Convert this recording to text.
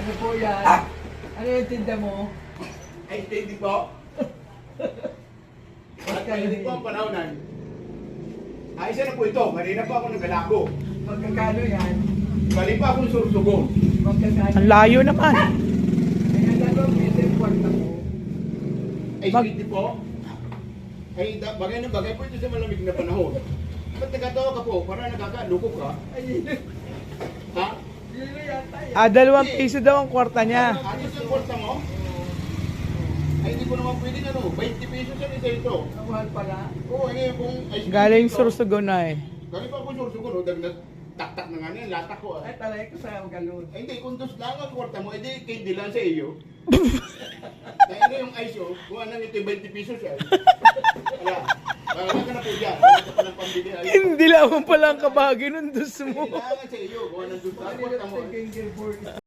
Ano po yan? Ano yung tinda mo? Ay, steady po. At mainit po ang panahonan. Isa na po ito. Kanina po ako nagalago. Magkakano yan? Bali pa akong sursugon. Magkakano? Ang layo naman. Kaya dalawang meter kwarta mo. Ay, steady po. Ay, bagay na bagay po ito sa malamig na panahon. Ba't nagkatawa ka po? Para nagkakaluko ka? Ay, Ha? yun yata yan. 2 piso daw ang kwarta niya. Ano sa kwarta mo? Ay, hindi ko naman pwedeng 20 pesos yan isa ito. Ang mahal pala. Oo, ngayon kung ice cream Galing dito, Sorsogon na eh. Galing pa ako sursugon, dahil tak-tak na nga niya, latak ko. Ay, talay ko sa galon. Ay, hindi, kung dos lang ang kwarta mo, edi candy lang sa iyo. Kaya nga yung ice, kuha na ito 20 pesos yan. Wala. Wala ka na po dyan. Wala ka pa ng pambili. Hindi lamang pala ang kabagi ng dus mo. Kailangan sa iyo, kuha ng dos lang ang kwarta mo. Finger board ito.